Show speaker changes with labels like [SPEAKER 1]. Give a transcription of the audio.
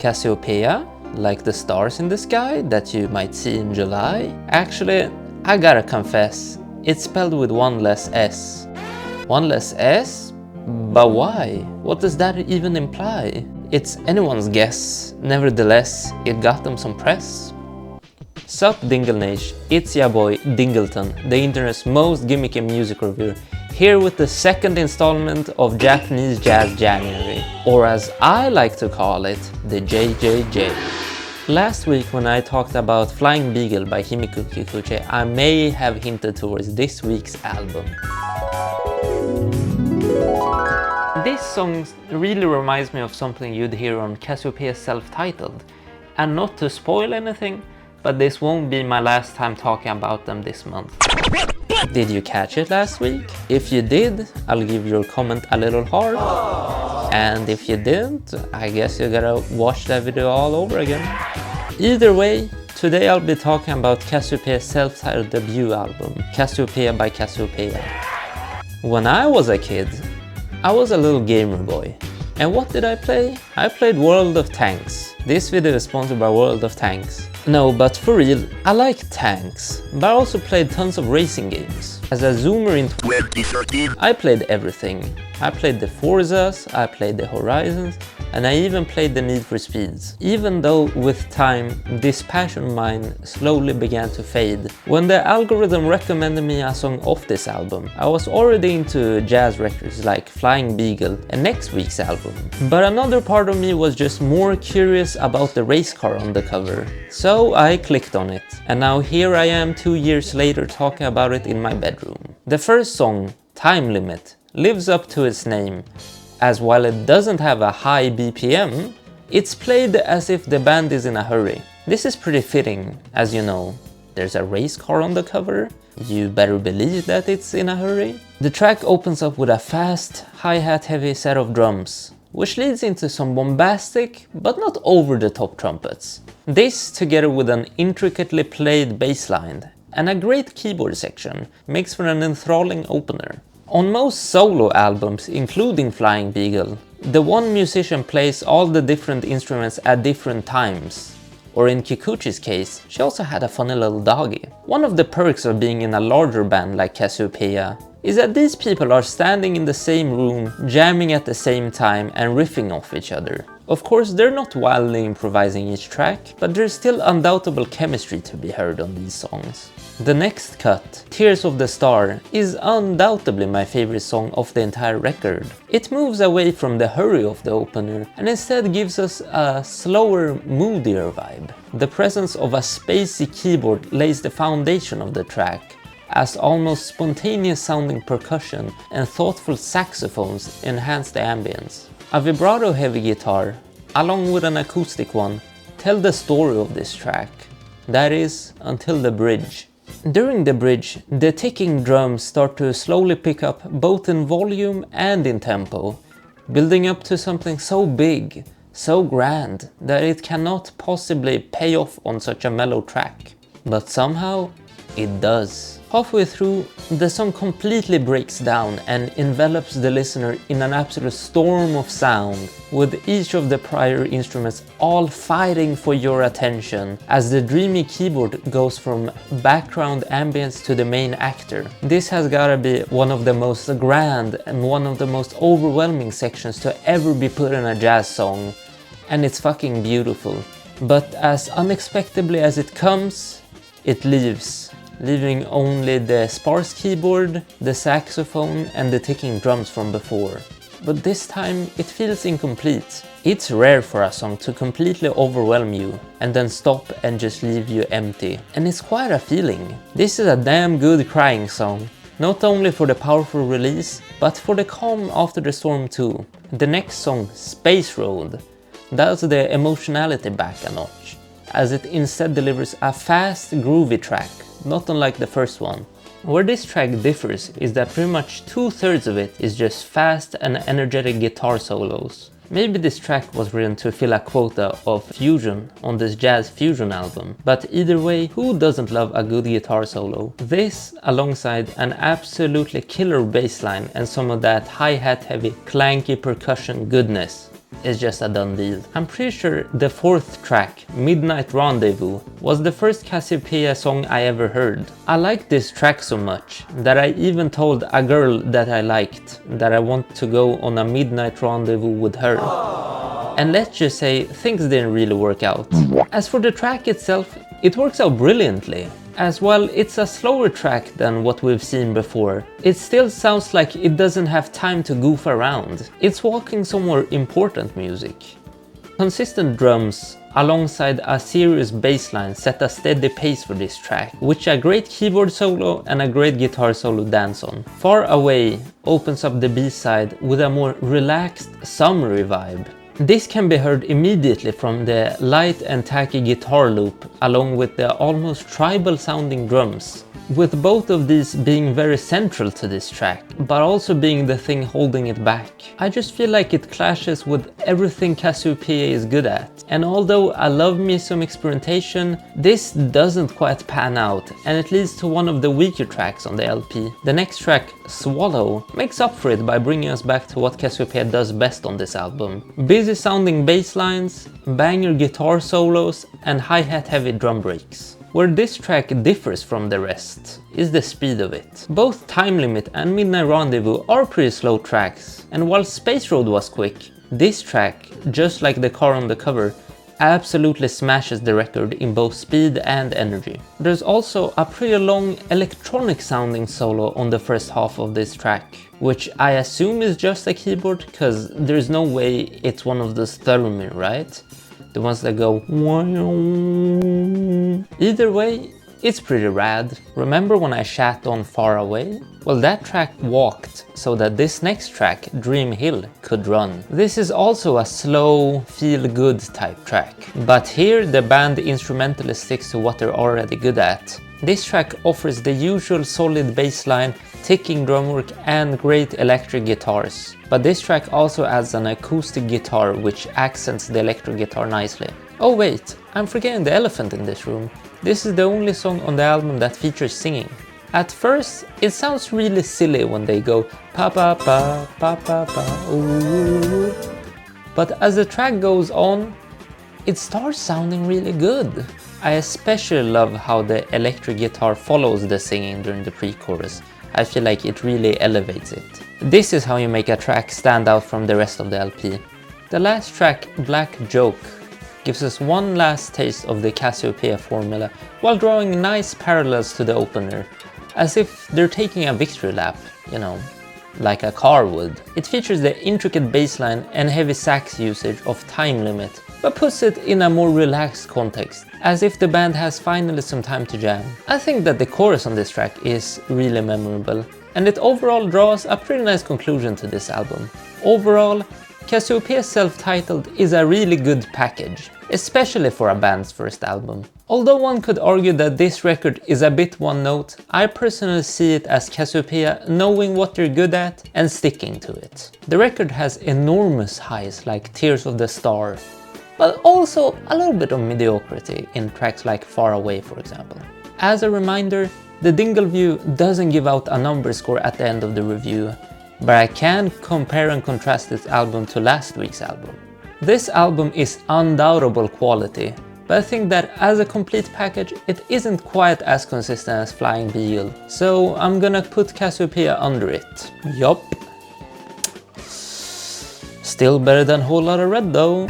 [SPEAKER 1] Casiopea, like the stars in the sky that you might see in July. Actually, I gotta confess, it's spelled with one less S. One less S? But why? What does that even imply? It's anyone's guess, nevertheless, it got them some press. Sup Dinglenage, it's ya boy Dingleton, the internet's most gimmicky music reviewer, here with the second installment of Japanese Jazz January, or as I like to call it, the JJJ. Last week when I talked about Flying Beagle by Himiko Kikuchi, I may have hinted towards this week's album. This song really reminds me of something you'd hear on Cassiopea's self-titled, and not to spoil anything, but this won't be my last time talking about them this month. Did you catch it last week? If you did, I'll give your comment a little heart. And if you didn't, I guess you gotta watch that video all over again. Either way, today I'll be talking about Casiopea's self-titled debut album, Casiopea by Casiopea. When I was a kid, I was a little gamer boy. And what did I play? I played World of Tanks. This video is sponsored by World of Tanks. No, but for real, I like tanks, but I also played tons of racing games. As a zoomer in 2013, I played everything. I played the Forzas, I played the Horizons, and I even played the Need for Speeds. Even though with time, this passion of mine slowly began to fade. When the algorithm recommended me a song off this album, I was already into jazz records like Flying Beagle and next week's album. But another part of me was just more curious about the race car on the cover. So I clicked on it, and now here I am 2 years later talking about it in my bedroom. The first song, Time Limit, lives up to its name, as while it doesn't have a high BPM, it's played as if the band is in a hurry. This is pretty fitting, as you know. There's a race car on the cover, you better believe that it's in a hurry. The track opens up with a fast, hi-hat heavy set of drums, which leads into some bombastic, but not over-the-top trumpets. This, together with an intricately played bass line and a great keyboard section, makes for an enthralling opener. On most solo albums, including Flying Beagle, the one musician plays all the different instruments at different times. Or in Kikuchi's case, she also had a funny little doggy. One of the perks of being in a larger band like Casiopea is that these people are standing in the same room, jamming at the same time and riffing off each other. Of course, they're not wildly improvising each track, but there's still undoubtable chemistry to be heard on these songs. The next cut, Tears of the Star, is undoubtedly my favorite song of the entire record. It moves away from the hurry of the opener and instead gives us a slower, moodier vibe. The presence of a spacey keyboard lays the foundation of the track, as almost spontaneous sounding percussion and thoughtful saxophones enhance the ambience. A vibrato heavy guitar, along with an acoustic one, tell the story of this track. That is, until the bridge. During the bridge, the ticking drums start to slowly pick up both in volume and in tempo, building up to something so big, so grand, that it cannot possibly pay off on such a mellow track. But somehow, it does. Halfway through, the song completely breaks down and envelops the listener in an absolute storm of sound, with each of the prior instruments all fighting for your attention as the dreamy keyboard goes from background ambience to the main actor. This has gotta be one of the most grand and one of the most overwhelming sections to ever be put in a jazz song, and it's fucking beautiful. But as unexpectedly as it comes, it leaves, leaving only the sparse keyboard, the saxophone and the ticking drums from before. But this time it feels incomplete. It's rare for a song to completely overwhelm you and then stop and just leave you empty. And it's quite a feeling. This is a damn good crying song. Not only for the powerful release, but for the calm after the storm too. The next song, Space Road, dials the emotionality back a notch, as it instead delivers a fast, groovy track, not unlike the first one. Where this track differs is that pretty much 2/3 of it is just fast and energetic guitar solos. Maybe this track was written to fill a quota of fusion on this jazz fusion album, but either way, who doesn't love a good guitar solo? This, alongside an absolutely killer bass line and some of that hi-hat heavy, clanky percussion goodness. is just a done deal. I'm pretty sure the 4th track, Midnight Rendezvous, was the first Casiopea song I ever heard. I liked this track so much that I even told a girl that I liked that I want to go on a midnight rendezvous with her. And let's just say things didn't really work out. As for the track itself, it works out brilliantly. As well, it's a slower track than what we've seen before. It still sounds like it doesn't have time to goof around. It's walking some more important music. Consistent drums alongside a serious bass line set a steady pace for this track, which a great keyboard solo and a great guitar solo dance on. Far Away opens up the B-side with a more relaxed, summery vibe. This can be heard immediately from the light and tacky guitar loop along with the almost tribal sounding drums, with both of these being very central to this track, but also being the thing holding it back. I just feel like it clashes with everything Casiopea is good at, and although I love me some experimentation, this doesn't quite pan out, and it leads to one of the weaker tracks on the LP. The next track, Swallow, makes up for it by bringing us back to what Casiopea does best on this album. Busy sounding bass lines, banger guitar solos, and hi-hat heavy drum breaks. Where this track differs from the rest is the speed of it. Both Time Limit and Midnight Rendezvous are pretty slow tracks, and while Space Road was quick, this track, just like the car on the cover, absolutely smashes the record in both speed and energy. There's also a pretty long electronic sounding solo on the first half of this track, which I assume is just a keyboard, cause there's no way it's one of those theremin, right? The ones that go either way, it's pretty rad. Remember when I shat on Far Away? Well, that track walked so that this next track, Dream Hill, could run. This is also a slow, feel-good type track, but here the band instrumentally sticks to what they're already good at. This track offers the usual solid bass line, ticking drumwork and great electric guitars. But this track also adds an acoustic guitar which accents the electric guitar nicely. Oh wait, I'm forgetting the elephant in this room. This is the only song on the album that features singing. At first, it sounds really silly when they go pa pa pa pa pa pa ooh. But as the track goes on, it starts sounding really good. I especially love how the electric guitar follows the singing during the pre-chorus. I feel like it really elevates it. This is how you make a track stand out from the rest of the LP. The last track, Black Joke, gives us one last taste of the Casiopea formula while drawing nice parallels to the opener, as if they're taking a victory lap, you know, like a car would. It features the intricate bassline and heavy sax usage of Time Limit, but puts it in a more relaxed context, as if the band has finally some time to jam. I think that the chorus on this track is really memorable, and it overall draws a pretty nice conclusion to this album. Overall, Casiopea Self-Titled is a really good package, especially for a band's first album. Although one could argue that this record is a bit one note, I personally see it as Casiopea knowing what they're good at and sticking to it. The record has enormous highs like Tears of the Star, but also a little bit of mediocrity in tracks like Far Away, for example. As a reminder, the Dingleview doesn't give out a number score at the end of the review, but I can compare and contrast this album to last week's album. This album is undoubtable quality, but I think that as a complete package, it isn't quite as consistent as Flying Beagle, so I'm gonna put Casiopea under it. Yup. Still better than Whole Lotta Red though.